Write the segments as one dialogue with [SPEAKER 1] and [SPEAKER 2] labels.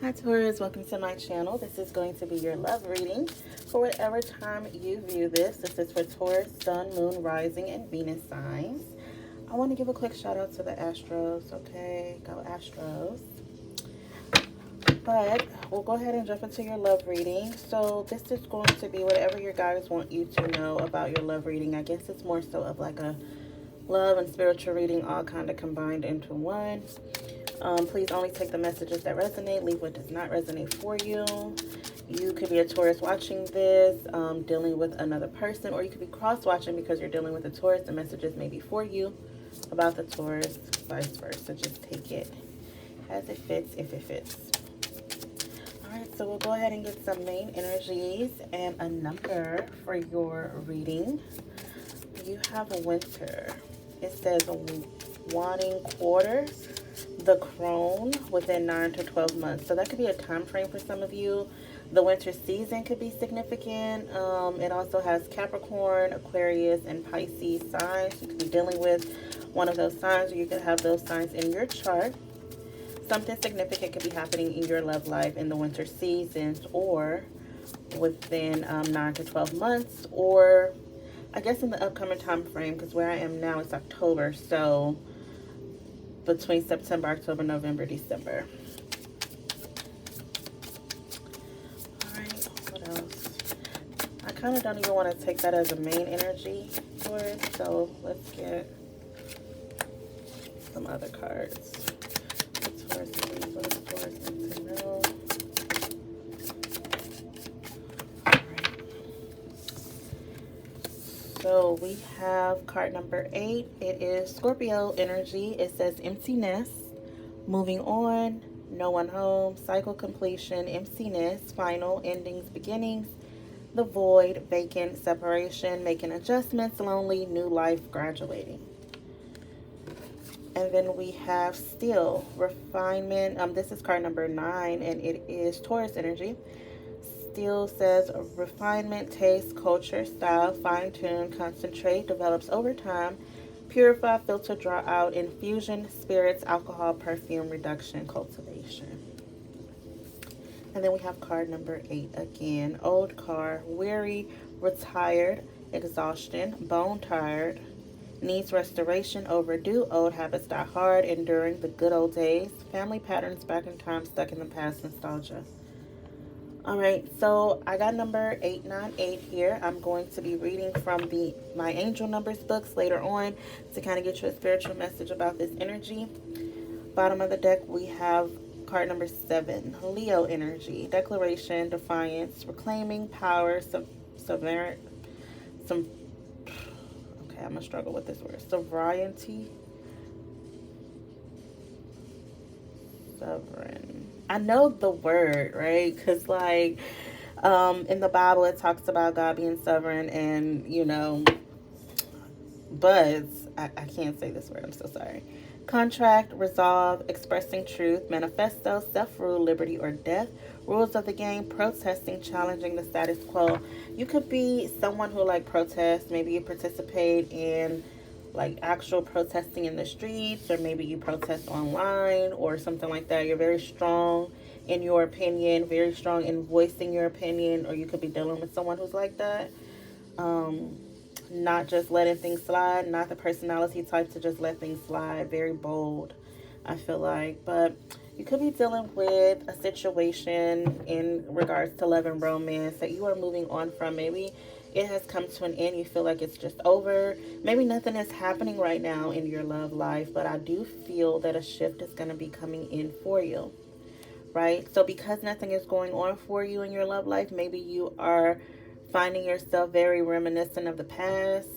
[SPEAKER 1] Hi Taurus, welcome to my channel. This is going to be your love reading for whatever time you view this. This is for Taurus, Sun, Moon, Rising, and Venus signs. I want to give a quick shout out to the Astros, okay? Go Astros. But we'll go ahead and jump into your love reading. So this is going to be whatever your guides want you to know about your love reading. I guess it's more so of like a love and spiritual reading all kind of combined into one. Please only take the messages that resonate. Leave what does not resonate for you. You could be a Taurus watching this, dealing with another person, or you could be cross-watching because you're dealing with a Taurus. The messages may be for you about the Taurus, vice versa. Just take it as it fits, if it fits. All right, so we'll go ahead and get some main energies and a number for your reading. You have a winter. It says wanting quarter the crone within 9 to 12 months. So that could be a time frame for some of you. The winter season could be significant. It also has Capricorn, Aquarius, and Pisces signs. You could be dealing with one of those signs, or you could have those signs in your chart. Something significant could be happening in your love life in the winter seasons, or within 9 to 12 months, or I guess in the upcoming time frame, because where I am now it's October, so between September, October, November, December. All right, what else? I kind of don't even want to take that as a main energy for it, so let's get some other cards. What does Taurus need to know? All right. So we have card number 8. It is Scorpio energy. It says emptiness, moving on, no one home, cycle completion, emptiness, final, endings, beginnings, the void, vacant, separation, making adjustments, lonely, new life, graduating. And then we have still, refinement. This is card number 9, and it is Taurus energy. Still says refinement, taste, culture, style, fine-tune, concentrate, develops over time, purify, filter, draw out, infusion, spirits, alcohol, perfume, reduction, cultivation. And then we have card number 8 again. Old car, weary, retired, exhaustion, bone tired, needs restoration, overdue, old habits die hard, enduring the good old days, family patterns back in time, stuck in the past, nostalgia. All right, so I got number 898 here. I'm going to be reading from my angel numbers books later on to kind of get you a spiritual message about this energy. Bottom of the deck, we have card number 7, Leo energy, declaration, defiance, reclaiming power, okay, I'm gonna struggle with this word, sovereignty, sovereign. I know the word, right? Because like in the Bible it talks about God being sovereign, and but I can't say this word, I'm so sorry. Contract, resolve, expressing truth, manifesto, self-rule, liberty or death, rules of the game, protesting, challenging the status quo. You could be someone who like protests. Maybe you participate in like actual protesting in the streets, or maybe you protest online or something like that. You're very strong in your opinion, very strong in voicing your opinion, or you could be dealing with someone who's like that. Not just letting things slide, not the personality type to just let things slide, very bold, I feel like. But you could be dealing with a situation in regards to love and romance that you are moving on from. Maybe it has come to an end. You feel like it's just over. Maybe nothing is happening right now in your love life, but I do feel that a shift is going to be coming in for you, right? So because nothing is going on for you in your love life, maybe you are finding yourself very reminiscent of the past.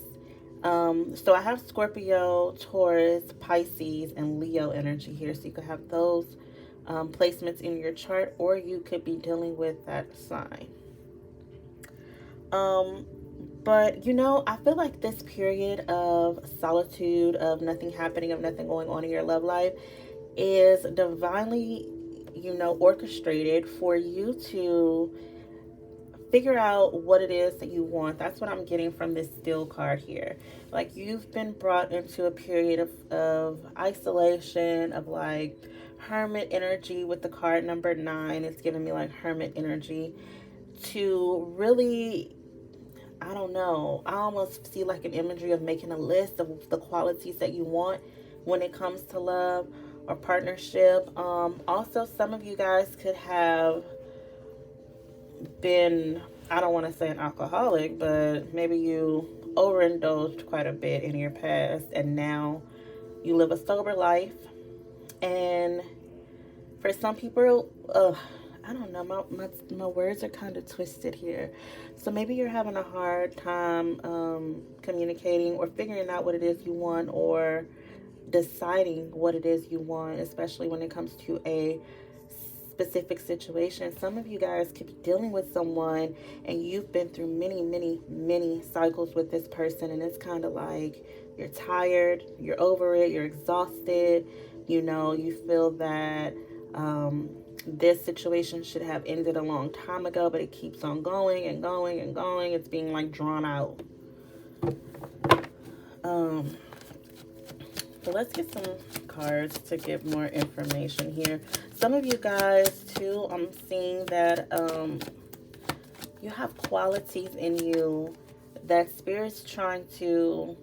[SPEAKER 1] So I have Scorpio, Taurus, Pisces, and Leo energy here. So you could have those placements in your chart, or you could be dealing with that sign. But I feel like this period of solitude, of nothing happening, of nothing going on in your love life is divinely, orchestrated for you to figure out what it is that you want. That's what I'm getting from this Still card here. Like, you've been brought into a period of isolation, of like Hermit energy with the card number 9. It's giving me like Hermit energy to really, I don't know, I almost see like an imagery of making a list of the qualities that you want when it comes to love or partnership. Also, some of you guys could have been, I don't want to say an alcoholic, but maybe you overindulged quite a bit in your past and now you live a sober life. And for some people, I don't know, my words are kind of twisted here. So maybe you're having a hard time communicating or figuring out what it is you want or deciding what it is you want, especially when it comes to a specific situation. Some of you guys could be dealing with someone and you've been through many cycles with this person, and it's kind of like you're tired, you're over it, you're exhausted. You know, you feel that this situation should have ended a long time ago, but it keeps on going and going and going. It's being like drawn out. So let's get some cards to give more information here. Some of you guys too, I'm seeing that you have qualities in you that Spirit's trying to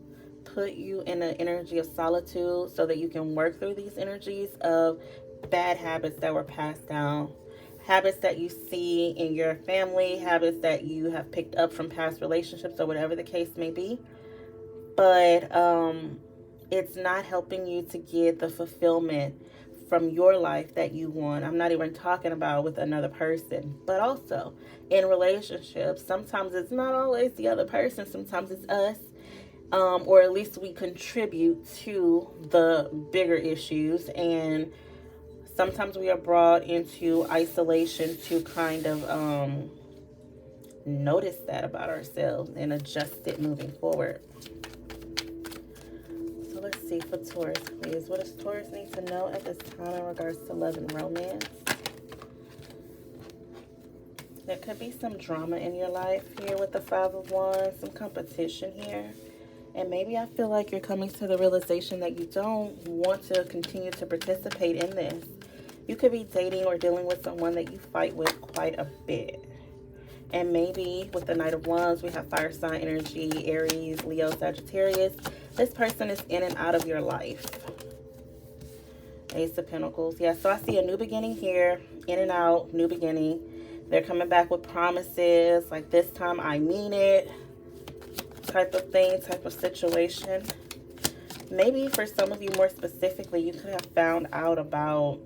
[SPEAKER 1] put you in an energy of solitude so that you can work through these energies of bad habits that were passed down, habits that you see in your family, habits that you have picked up from past relationships or whatever the case may be. But it's not helping you to get the fulfillment from your life that you want. I'm not even talking about with another person, but also in relationships. Sometimes it's not always the other person, sometimes it's us. Or at least we contribute to the bigger issues, and sometimes we are brought into isolation to kind of notice that about ourselves and adjust it moving forward. So let's see for Taurus, please. What does Taurus need to know at this time in regards to love and romance? There could be some drama in your life here with the Five of Wands, some competition here. And maybe I feel like you're coming to the realization that you don't want to continue to participate in this. You could be dating or dealing with someone that you fight with quite a bit. And maybe with the Knight of Wands, we have fire sign energy, Aries, Leo, Sagittarius. This person is in and out of your life. Ace of Pentacles. Yeah, so I see a new beginning here. In and out, new beginning. They're coming back with promises. Like, this time I mean it. Type of thing, type of situation. Maybe for some of you more specifically, you could have found out about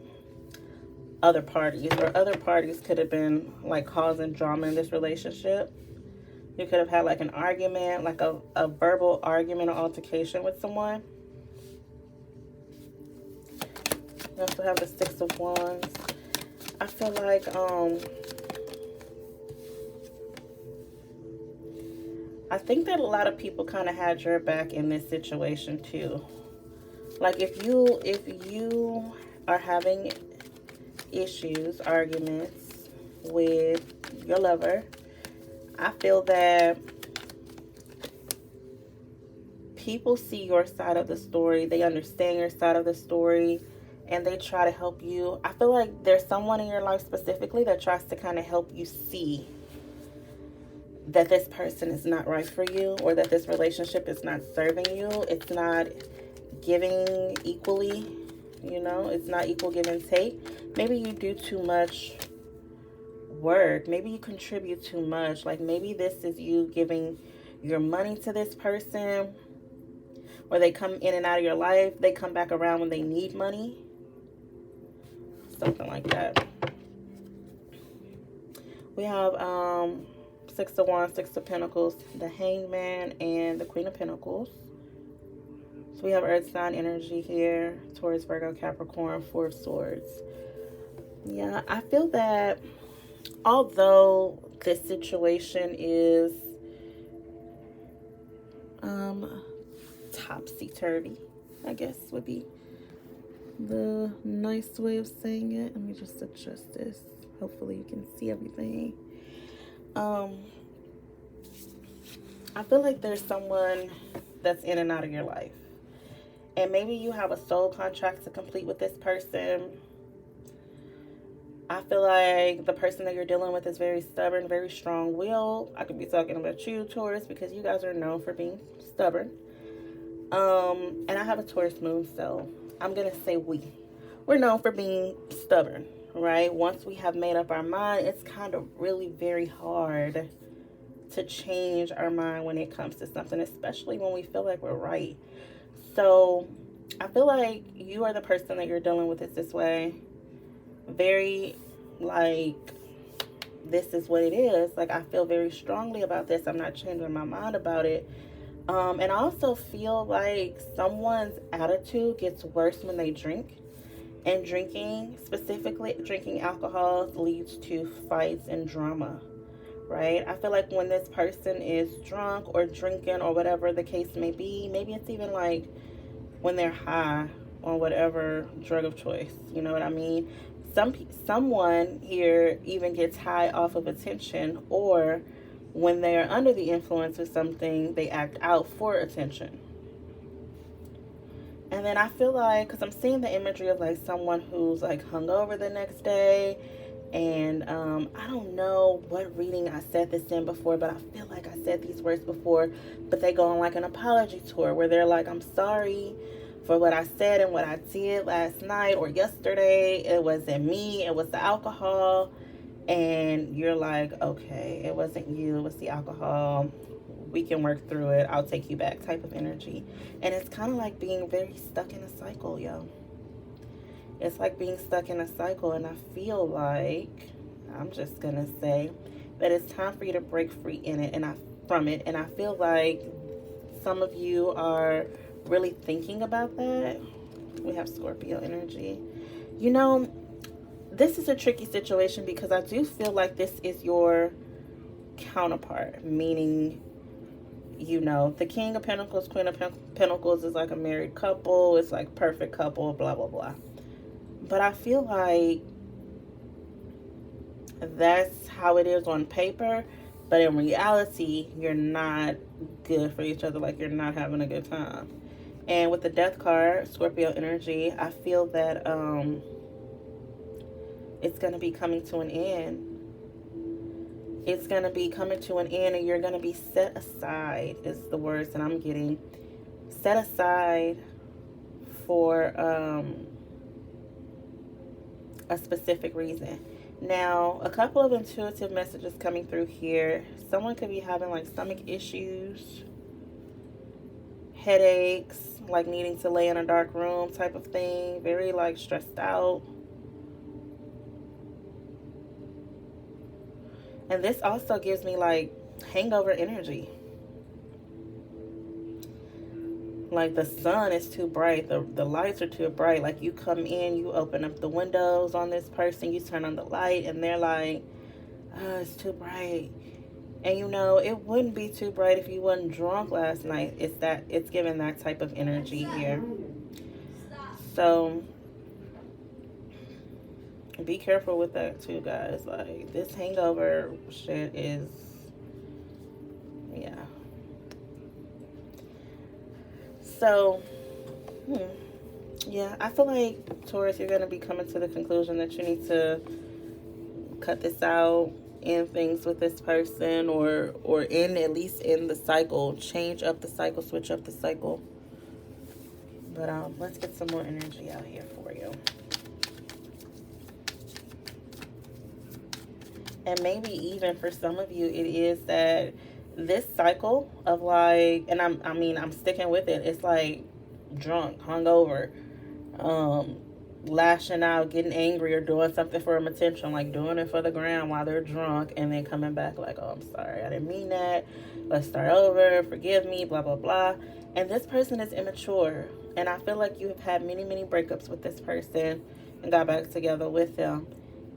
[SPEAKER 1] other parties, or other parties could have been like causing drama in this relationship. You could have had like an argument, like a verbal argument or altercation with someone. You also have the Six of Wands. I feel like I think that a lot of people kind of had your back in this situation too. Like if you are having issues, arguments with your lover, I feel that people see your side of the story, they understand your side of the story, and they try to help you. I feel like there's someone in your life specifically that tries to kind of help you see that this person is not right for you, or that this relationship is not serving you. It's not giving equally, you know, it's not equal give and take. Maybe you do too much work. Maybe you contribute too much. Like maybe this is you giving your money to this person, or they come in and out of your life. They come back around when they need money. Something like that. We have Six of Wands, Six of Pentacles, the Hangman, and the Queen of Pentacles. So we have Earth sign energy here. Taurus, Virgo, Capricorn, Four of Swords. Yeah, I feel that although this situation is topsy-turvy, I guess would be the nice way of saying it. Let me just adjust this. Hopefully you can see everything. I feel like there's someone that's in and out of your life. And maybe you have a soul contract to complete with this person. I feel like the person that you're dealing with is very stubborn, very strong-willed. I could be talking about you, Taurus, because you guys are known for being stubborn. And I have a Taurus moon, so I'm gonna say we're known for being stubborn, right? Once we have made up our mind, it's kind of really very hard to change our mind when it comes to something, especially when we feel like we're right. So I feel like you are the person that you're dealing with is this way. Very like, this is what it is. Like, I feel very strongly about this. I'm not changing my mind about it. And I also feel like someone's attitude gets worse when they drink. And drinking, specifically drinking alcohol, leads to fights and drama, right? I feel like when this person is drunk or drinking or whatever the case may be, maybe it's even like when they're high on whatever drug of choice, you know what I mean? Someone here even gets high off of attention, or when they are under the influence of something, they act out for attention. And then I feel like, because I'm seeing the imagery of like someone who's like hungover the next day. And I don't know what reading I said this in before, but I feel like I said these words before. But they go on like an apology tour where they're like, I'm sorry for what I said and what I did last night or yesterday. It wasn't me, it was the alcohol. And you're like, okay, it wasn't you, it was the alcohol. We can work through it. I'll take you back type of energy. And it's kind of like being very stuck in a cycle, yo. It's like being stuck in a cycle, and I feel like, I'm just going to say that it's time for you to break free from it. And I feel like some of you are really thinking about that. We have Scorpio energy. You know, this is a tricky situation because I do feel like this is your counterpart, meaning, you know, the King of Pentacles, Queen of Pentacles is like a married couple. It's like perfect couple, blah, blah, blah. But I feel like that's how it is on paper. But in reality, you're not good for each other. Like, you're not having a good time. And with the Death card, Scorpio energy, I feel that it's going to be coming to an end. It's going to be coming to an end, and you're going to be set aside, is the words that I'm getting. Set aside for a specific reason. Now, a couple of intuitive messages coming through here. Someone could be having like stomach issues, headaches, like needing to lay in a dark room type of thing. Very like stressed out. And this also gives me like hangover energy. Like the sun is too bright. The lights are too bright. Like you come in, you open up the windows on this person, you turn on the light, and they're like, oh, it's too bright. And you know, it wouldn't be too bright if you wasn't drunk last night. It's giving that type of energy here. So be careful with that too, guys. Like, this hangover shit is, yeah. So, yeah, I feel like, Taurus, you're going to be coming to the conclusion that you need to cut this out, end things with this person, or at least in the cycle. Change up the cycle, switch up the cycle. But let's get some more energy out here for you. And maybe even for some of you, it is that this cycle of like, and I'm sticking with it. It's like drunk, hungover, lashing out, getting angry, or doing something for them attention, like doing it for the gram while they're drunk, and then coming back like, oh, I'm sorry, I didn't mean that. Let's start over. Forgive me, blah, blah, blah. And this person is immature. And I feel like you have had many, many breakups with this person and got back together with them,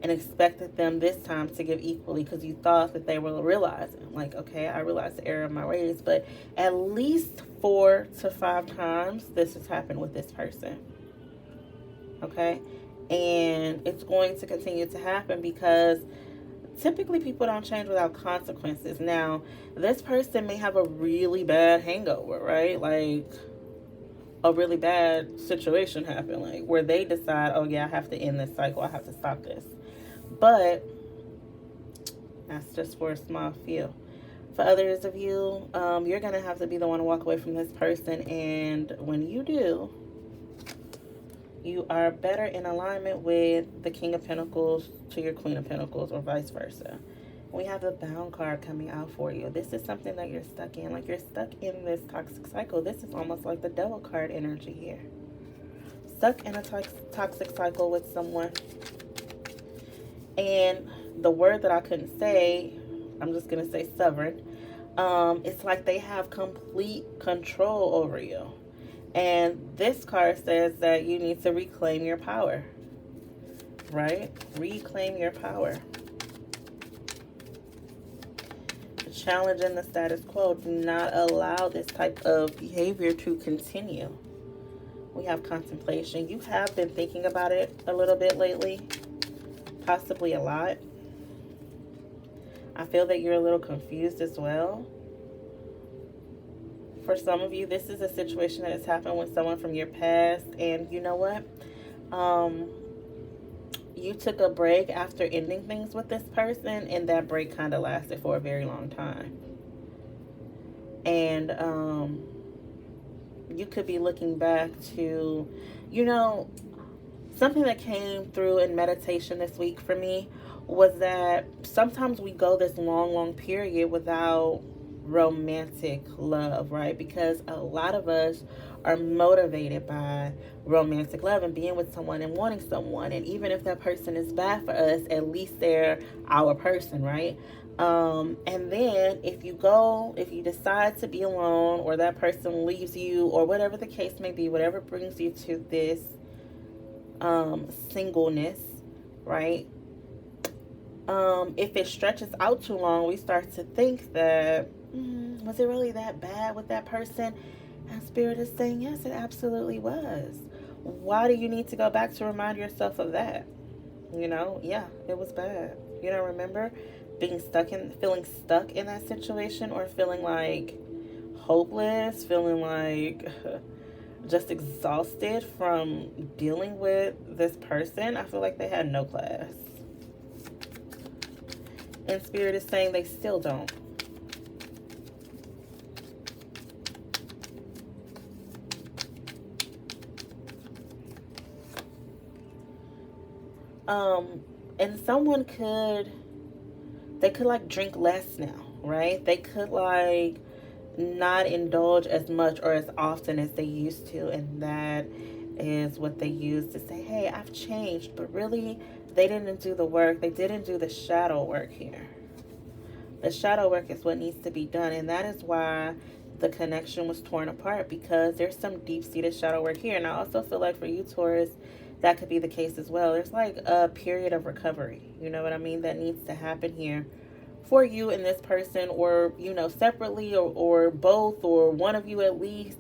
[SPEAKER 1] and expected them this time to give equally because you thought that they were realizing, like, okay, I realized the error of my ways. But at least 4 to 5 times this has happened with this person. Okay? And it's going to continue to happen because typically people don't change without consequences. Now, this person may have a really bad hangover, right? Like, a really bad situation happen, like where they decide, oh yeah, I have to end this cycle, I have to stop this. But that's just for a small few. For others of you, you're going to have to be the one to walk away from this person. And when you do, you are better in alignment with the King of Pentacles to your Queen of Pentacles, or vice versa. We have the Bound card coming out for you. This is something that you're stuck in. Like, you're stuck in this toxic cycle. This is almost like the Devil card energy here. Stuck in a toxic cycle with someone. And the word that I couldn't say, I'm just going to say sovereign. It's like they have complete control over you. And this card says that you need to reclaim your power. Right? Reclaim your power. Challenging the status quo. Do not allow this type of behavior to continue. We have contemplation. You have been thinking about it a little bit lately. Possibly a lot. I feel that you're a little confused as well. For some of you, this is a situation that has happened with someone from your past. And you know what? You took a break after ending things with this person, and that break kind of lasted for a very long time. And you could be looking back to, you know, something that came through in meditation this week for me was that sometimes we go this long period without romantic love, right? Because a lot of us are motivated by romantic love and being with someone and wanting someone. And even if that person is bad for us, at least they're our person, right? And then if you decide to be alone, or that person leaves you, or whatever the case may be, whatever brings you to this singleness, right? If it stretches out too long, we start to think that, was it really that bad with that person? And Spirit is saying, yes, it absolutely was. Why do you need to go back to remind yourself of that? You know, yeah, it was bad. You don't remember feeling stuck in that situation, or feeling like hopeless, feeling like just exhausted from dealing with this person? I feel like they had no class. And Spirit is saying they still don't. And someone they could like drink less now, right? They could like not indulge as much or as often as they used to. And that is what they use to say, hey, I've changed. But really, they didn't do the work. They didn't do the shadow work here. The shadow work is what needs to be done. And that is why the connection was torn apart, because there's some deep-seated shadow work here. And I also feel like for you, Taurus, that could be the case as well. There's like a period of recovery, you know what I mean, that needs to happen here for you and this person, or, you know, separately, or both, or one of you at least.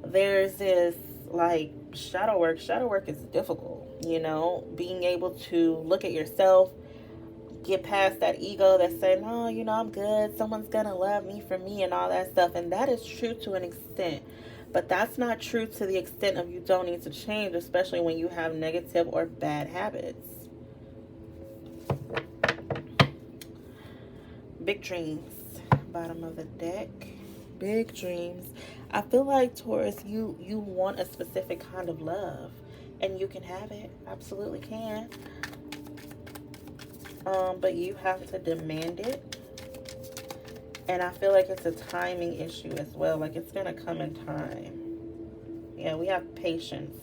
[SPEAKER 1] There's this like shadow work. Shadow work is difficult, you know, being able to look at yourself, get past that ego that's saying, oh, you know, I'm good, someone's gonna love me for me and all that stuff. And that is true to an extent, but that's not true to the extent of you don't need to change, especially when you have negative or bad habits. Big dreams, bottom of the deck. Big dreams. I feel like, Taurus, you want a specific kind of love, and you can have it, absolutely can. But you have to demand it. And I feel like it's a timing issue as well. Like, it's going to come in time. Yeah, we have patience.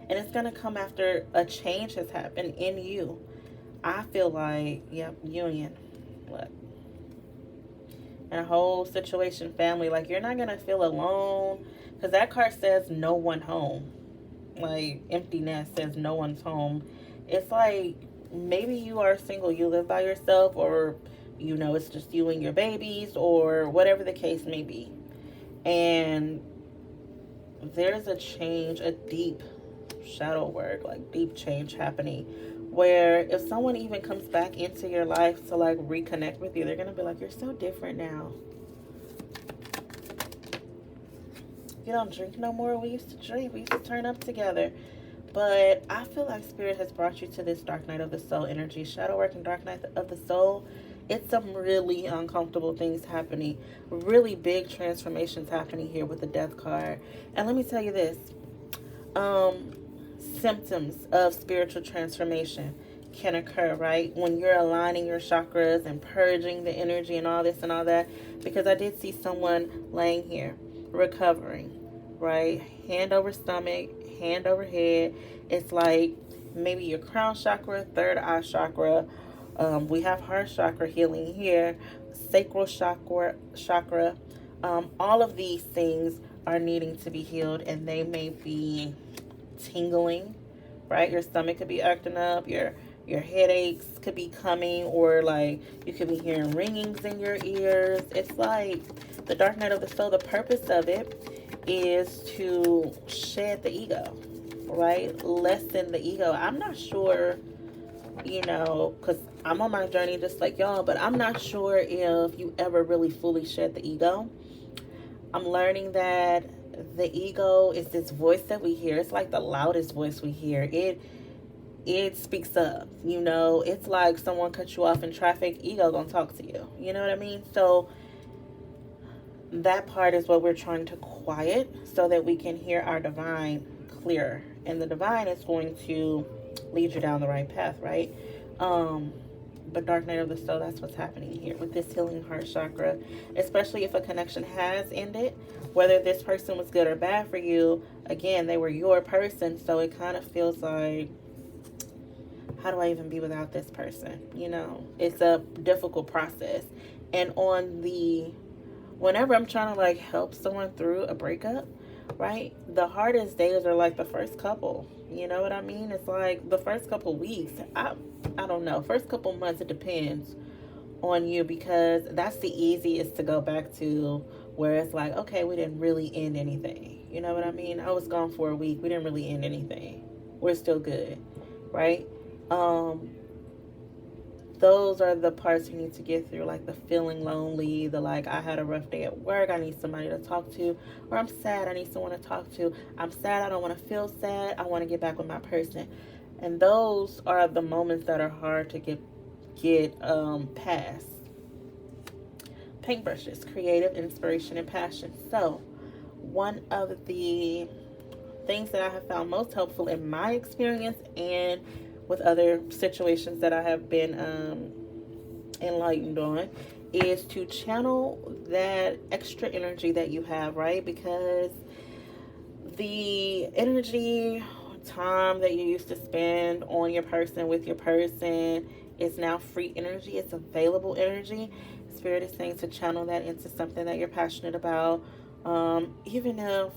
[SPEAKER 1] And it's going to come after a change has happened in you. I feel like, yep, union. Look. And a whole situation, family. Like, you're not going to feel alone. Because that card says no one home. Like, emptiness says no one's home. It's like, maybe you are single, you live by yourself, or, you know, it's just you and your babies, or whatever the case may be. And there's a change, a deep shadow work, like deep change happening, where if someone even comes back into your life to like reconnect with you, they're going to be like, you're so different now. You don't drink no more. We used to drink. We used to turn up together. But I feel like Spirit has brought you to this dark night of the soul energy. Shadow work and dark night of the soul. It's some really uncomfortable things happening. Really big transformations happening here with the death card. And let me tell you this. Symptoms of spiritual transformation can occur, right? When you're aligning your chakras and purging the energy and all this and all that. Because I did see someone laying here, recovering, right? Hand over stomach, hand over head. It's like maybe your crown chakra, third eye chakra. We have heart chakra healing here, sacral chakra. All of these things are needing to be healed, and they may be tingling, right? Your stomach could be acting up, your headaches could be coming, or like you could be hearing ringings in your ears. It's like the dark night of the soul. The purpose of it is to shed the ego, right? Lessen the ego. I'm not sure, because I'm on my journey just like y'all, but I'm not sure if you ever really fully shed the ego. I'm learning that the ego is this voice that we hear. It's like the loudest voice we hear. It speaks up, It's like someone cut you off in traffic, ego gonna talk to you. You know what I mean? So that part is what we're trying to quiet so that we can hear our divine clearer. And the divine is going to lead you down the right path, right? But dark night of the soul, that's what's happening here with this healing heart chakra, especially if a connection has ended, whether this person was good or bad for you. Again, they were your person, so it kind of feels like, how do I even be without this person? It's a difficult process. And whenever I'm trying to like help someone through a breakup, right, the hardest days are like the first couple. You know what I mean? It's like the first couple weeks. I don't know. First couple months, it depends on you, because that's the easiest to go back to, where it's like, okay, we didn't really end anything. You know what I mean? I was gone for a week. We didn't really end anything. We're still good, right? Those are the parts you need to get through, like the feeling lonely, the like, I had a rough day at work, I need somebody to talk to, or I'm sad, I need someone to talk to. I'm sad, I don't want to feel sad, I want to get back with my person. And those are the moments that are hard to get past. Paintbrushes, creative inspiration and passion. So one of the things that I have found most helpful in my experience and with other situations that I have been enlightened on is to channel that extra energy that you have, right? Because the energy, time that you used to spend on your person, with your person, is now free energy. It's available energy. Spirit is saying to channel that into something that you're passionate about. Even if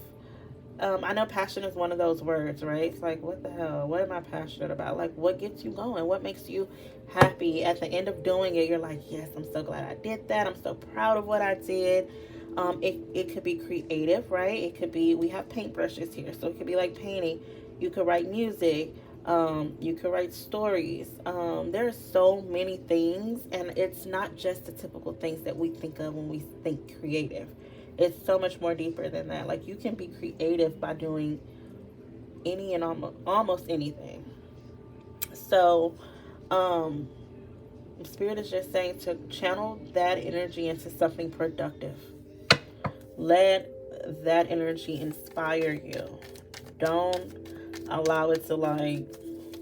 [SPEAKER 1] I know passion is one of those words, right? It's like, what the hell? What am I passionate about? Like, what gets you going? What makes you happy? At the end of doing it, you're like, yes, I'm so glad I did that. I'm so proud of what I did. It could be creative, right? It could be, we have paintbrushes here, so it could be like painting. You could write music. You could write stories. There are so many things, and it's not just the typical things that we think of when we think creative. It's so much more deeper than that. Like, you can be creative by doing any and almost anything. So, Spirit is just saying to channel that energy into something productive. Let that energy inspire you. Don't allow it to like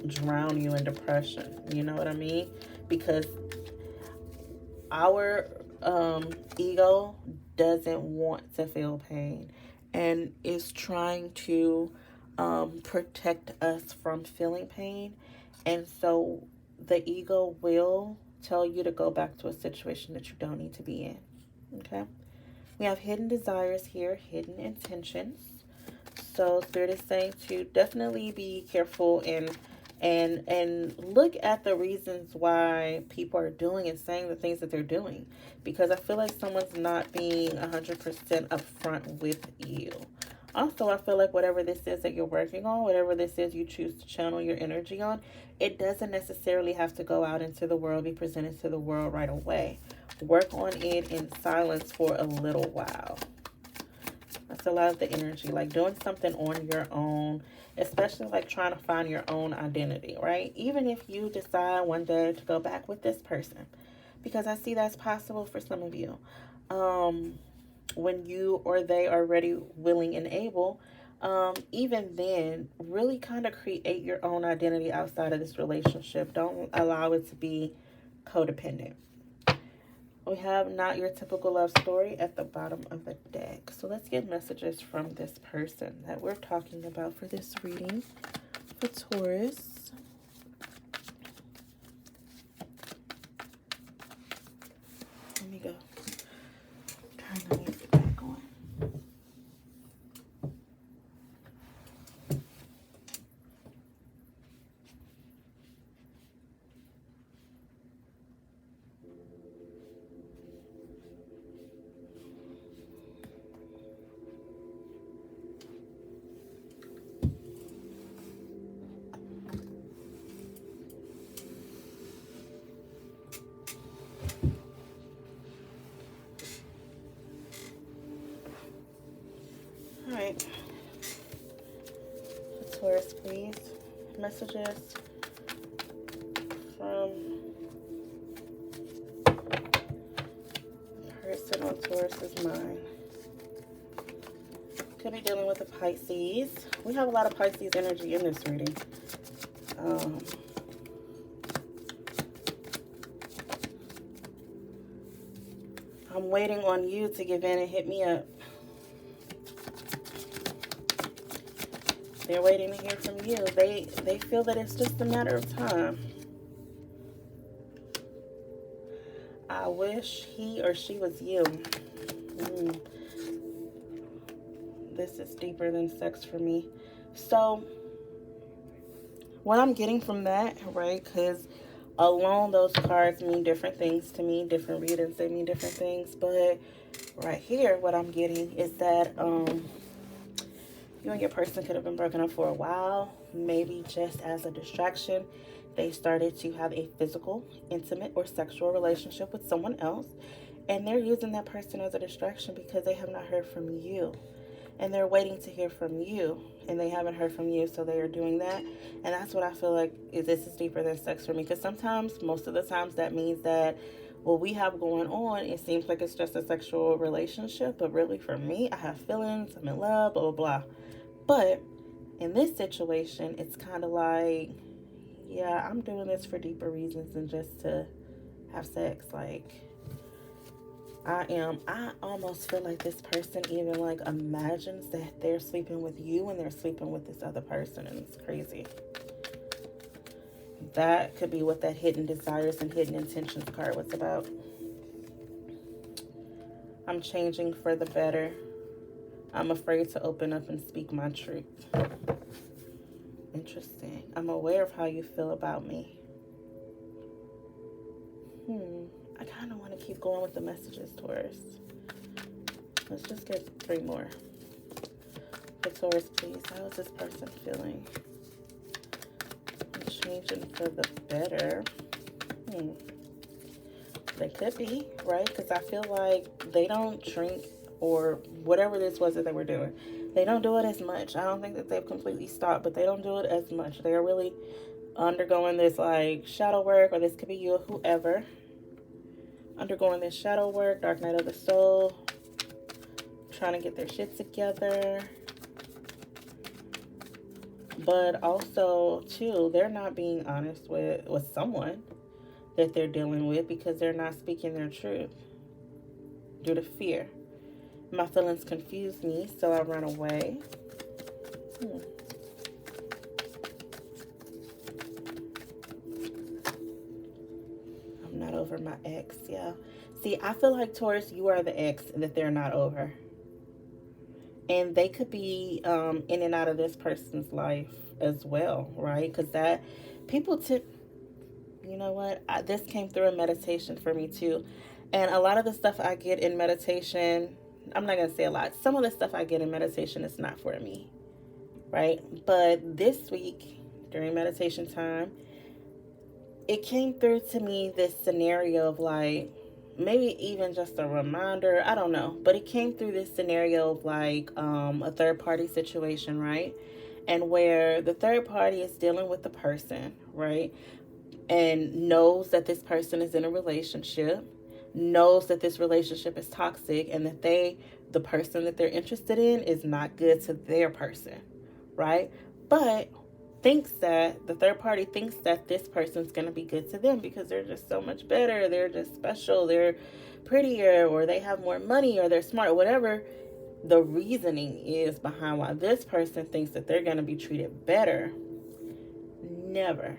[SPEAKER 1] drown you in depression. You know what I mean? Because our ego doesn't want to feel pain and is trying to protect us from feeling pain. And so the ego will tell you to go back to a situation that you don't need to be in. Okay? We have hidden desires here, hidden intentions. So Spirit is saying to definitely be careful and look at the reasons why people are doing and saying the things that they're doing, because I feel like someone's not being 100% upfront with you. Also, I feel like whatever this is that you're working on, whatever this is you choose to channel your energy on, it doesn't necessarily have to go out into the world, be presented to the world right away. Work on it in silence for a little while. That's a lot of the energy, like doing something on your own, especially like trying to find your own identity, right? Even if you decide one day to go back with this person, because I see that's possible for some of you. When you or they are ready, willing, and able, even then, really kind of create your own identity outside of this relationship. Don't allow it to be codependent. We have not your typical love story at the bottom of the deck. So let's get messages from this person that we're talking about for this reading for Taurus. Let me go. Turn the music back on. All right. For Taurus, please. Messages from person on Taurus's mind. Could be dealing with a Pisces. We have a lot of Pisces energy in this reading. I'm waiting on you to give in and hit me up. They're waiting to hear from you. They feel that it's just a matter of time. I wish he or she was you. This is deeper than sex for me. So, what I'm getting from that, right, because alone those cards mean different things to me. Different readings, they mean different things. But right here, what I'm getting is that you and your person could have been broken up for a while. Maybe just as a distraction, they started to have a physical, intimate, or sexual relationship with someone else. And they're using that person as a distraction because they have not heard from you. And they're waiting to hear from you. And they haven't heard from you, so they are doing that. And that's what I feel like this is deeper than sex for me. Because sometimes, most of the times, that means that what we have going on, it seems like it's just a sexual relationship. But really, for me, I have feelings, I'm in love, blah, blah, blah. But in this situation, it's kind of like, yeah, I'm doing this for deeper reasons than just to have sex. Like, I almost feel like this person even like imagines that they're sleeping with you and they're sleeping with this other person, and it's crazy. That could be what that hidden desires and hidden intentions card was about. I'm changing for the better. I'm afraid to open up and speak my truth. Interesting. I'm aware of how you feel about me. I kind of want to keep going with the messages, Taurus. Let's just get 3 more. For Taurus, please. How is this person feeling? I'm changing for the better. They could be, right? Because I feel like they don't drink or whatever this was that they were doing. They don't do it as much. I don't think that they've completely stopped, but they don't do it as much. They are really undergoing this like shadow work, or this could be you, whoever. Undergoing this shadow work, dark night of the soul, trying to get their shit together. But also, too, they're not being honest with someone that they're dealing with because they're not speaking their truth due to fear. My feelings confuse me, so I run away. I'm not over my ex, yeah. See, I feel like, Taurus, you are the ex that they're not over. And they could be in and out of this person's life as well, right? Because that, people tip, you know what? This came through in meditation for me too. And a lot of the stuff I get in meditation, I'm not going to say a lot. Some of the stuff I get in meditation is not for me, right? But this week, during meditation time, it came through to me this scenario of like, maybe even just a reminder. I don't know. But it came through this scenario of like a third party situation, right? And where the third party is dealing with the person, right? And knows that this person is in a relationship, knows that this relationship is toxic, and that the person that they're interested in is not good to their person, right? But thinks that the third party thinks that this person's going to be good to them because they're just so much better, they're just special, they're prettier, or they have more money, or they're smart, or whatever the reasoning is behind why this person thinks that they're going to be treated better. Never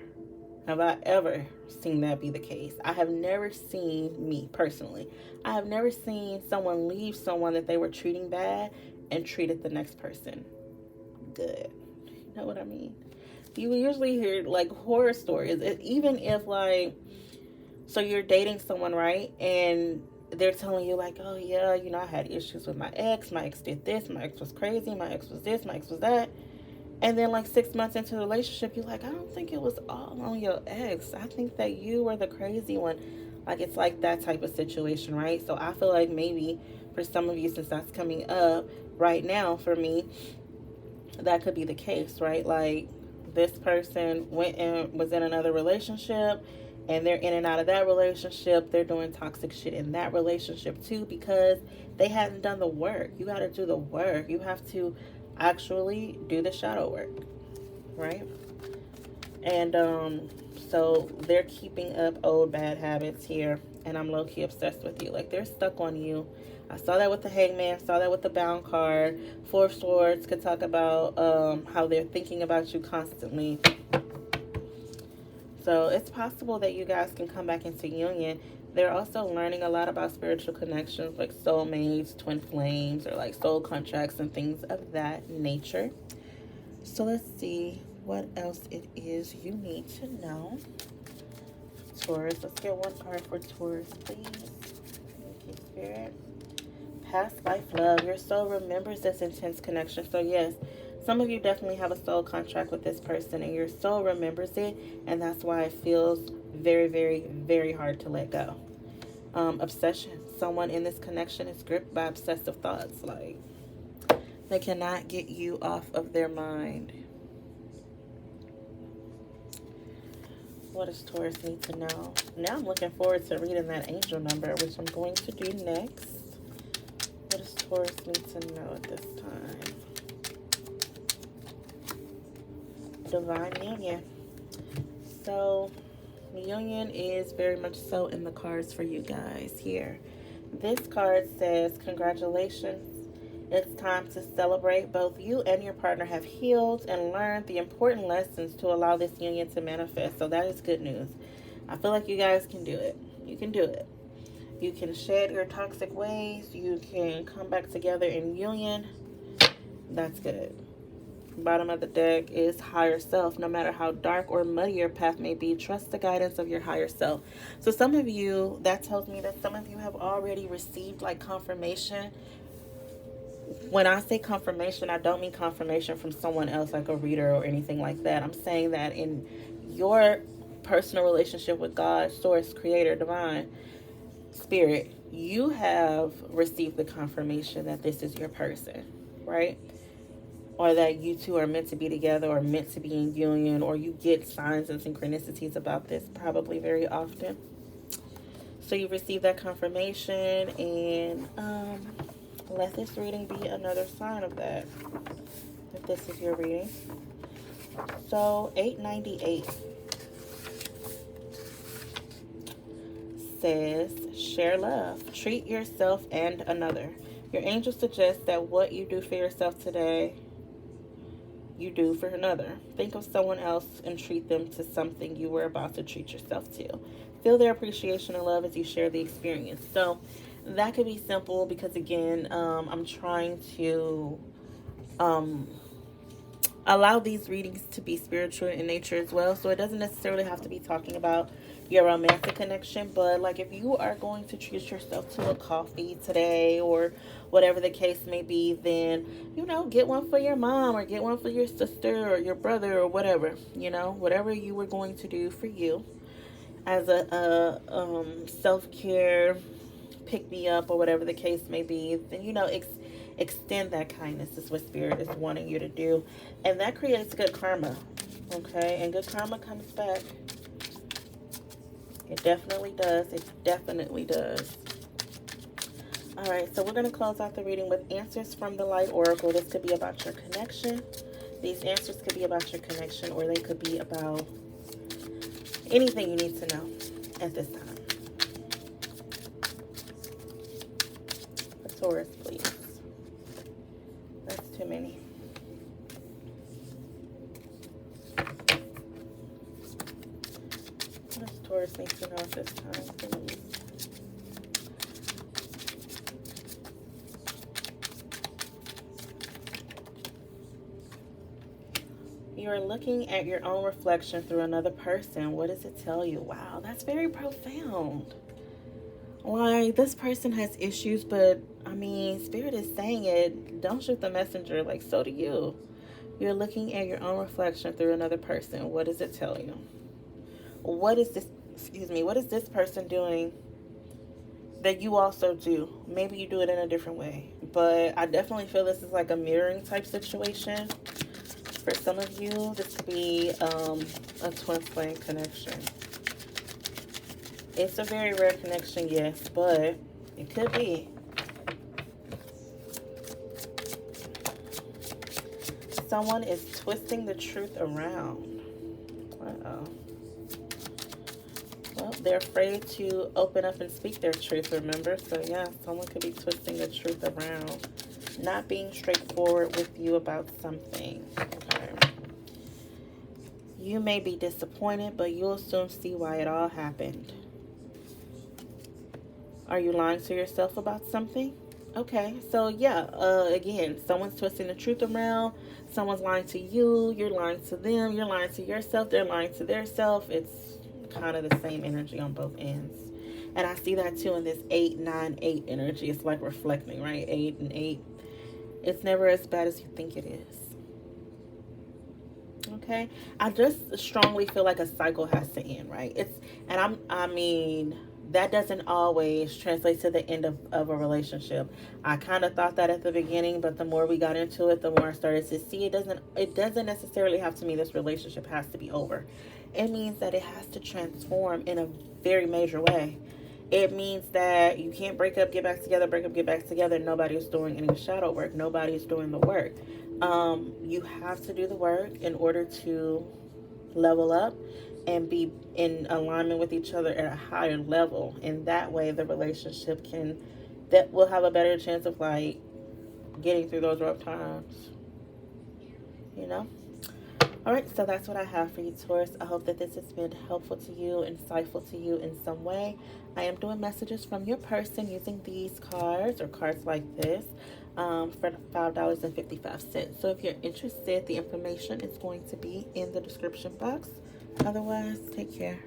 [SPEAKER 1] have I ever seen that be the case. I have never seen, me personally, I have never seen someone leave someone that they were treating bad and treated the next person good. You know what I mean? You usually hear like horror stories. Even if like, so you're dating someone, right? And they're telling you like, oh yeah, you know, I had issues with my ex. My ex did this. My ex was crazy. My ex was this. My ex was that. And then like 6 months into the relationship, you're like, I don't think it was all on your ex. I think that you were the crazy one. Like, it's like that type of situation, right? So I feel like maybe for some of you, since that's coming up right now for me, that could be the case, right? Like, this person was in another relationship, and they're in and out of that relationship. They're doing toxic shit in that relationship too because they hadn't done the work. You got to do the work. You have to actually do the shadow work, right? And so they're keeping up old bad habits here, and I'm low-key obsessed with you. Like, they're stuck on you. I saw that with the Hangman, saw that with the Bound card. Four of Swords could talk about how they're thinking about you constantly. So it's possible that you guys can come back into union. They're also learning a lot about spiritual connections like soulmates, twin flames, or like soul contracts and things of that nature. So let's see what else it is you need to know. Taurus, let's get one card for Taurus, please. Thank you, Spirit. Past life love. Your soul remembers this intense connection. So yes, some of you definitely have a soul contract with this person, and your soul remembers it, and that's why it feels very, very, very hard to let go. Obsession. Someone in this connection is gripped by obsessive thoughts. Like, they cannot get you off of their mind. What does Taurus need to know? Now I'm looking forward to reading that angel number, which I'm going to do next. What does Taurus need to know at this time? Divine union. So, union is very much so in the cards for you guys here. This card says, congratulations. It's time to celebrate. Both you and your partner have healed and learned the important lessons to allow this union to manifest. So that is good news. I feel like you guys can do it. You can do it. You can shed your toxic ways. You can come back together in union. That's good. Bottom of the deck is higher self. No matter how dark or muddy your path may be, trust the guidance of your higher self. So some of you, that tells me that some of you have already received like confirmation. When I say confirmation, I don't mean confirmation from someone else like a reader or anything like that. I'm saying that in your personal relationship with God, source, creator, divine, spirit, you have received the confirmation that this is your person, right? Or that you two are meant to be together or meant to be in union, or you get signs and synchronicities about this probably very often. So you receive that confirmation, and let this reading be another sign of that, if this is your reading. So 898 says, share love, treat yourself and another. Your angel suggests that what you do for yourself today, you do for another. Think of someone else and treat them to something you were about to treat yourself to. Feel their appreciation and love as you share the experience. So that could be simple because, again, I'm trying to allow these readings to be spiritual in nature as well. So it doesn't necessarily have to be talking about your romantic connection, but like if you are going to treat yourself to a coffee today or whatever the case may be, then, you know, get one for your mom or get one for your sister or your brother or whatever, you know, whatever you were going to do for you as a self-care pick me up or whatever the case may be, then, you know, extend that kindness is what Spirit is wanting you to do. And that creates good karma. Okay? And good karma comes back. It definitely does. It definitely does. All right, so we're going to close out the reading with answers from the Light Oracle. This could be about your connection. These answers could be about your connection, or they could be about anything you need to know at this time. A Taurus, please. That's too many. What does Taurus need to know at this time, please? You are looking at your own reflection through another person. What does it tell you? Wow, that's very profound. Like, this person has issues, but I mean, Spirit is saying it. Don't shoot the messenger. Like, so do you. You're looking at your own reflection through another person. What does it tell you? What is this? Excuse me. What is this person doing that you also do? Maybe you do it in a different way, but I definitely feel this is like a mirroring type situation. For some of you, this could be a twin flame connection. It's a very rare connection, yes, but it could be. Someone is twisting the truth around. Uh-oh. Well, they're afraid to open up and speak their truth, remember? So, yeah, someone could be twisting the truth around. Not being straightforward with you about something. Okay. You may be disappointed, but you'll soon see why it all happened. Are you lying to yourself about something? Okay, so yeah, again, someone's twisting the truth around. Someone's lying to you. You're lying to them. You're lying to yourself. They're lying to their self. It's kind of the same energy on both ends. And I see that too in this 8-9-8 energy. It's like reflecting, right? 8 and 8. It's never as bad as you think it is. Okay, I just strongly feel like a cycle has to end, right? I mean, that doesn't always translate to the end of a relationship. I kind of thought that at the beginning, but the more we got into it, the more I started to see it doesn't necessarily have to mean this relationship has to be over. It means that it has to transform in a very major way. It means that you can't break up, get back together, break up, get back together. Nobody's doing any shadow work. Nobody's doing the work. You have to do the work in order to level up and be in alignment with each other at a higher level. And that way the relationship that will have a better chance of like getting through those rough times. You know? All right, so that's what I have for you, Taurus. I hope that this has been helpful to you, insightful to you in some way. I am doing messages from your person using these cards or cards like this for $5.55. So if you're interested, the information is going to be in the description box. Otherwise, take care.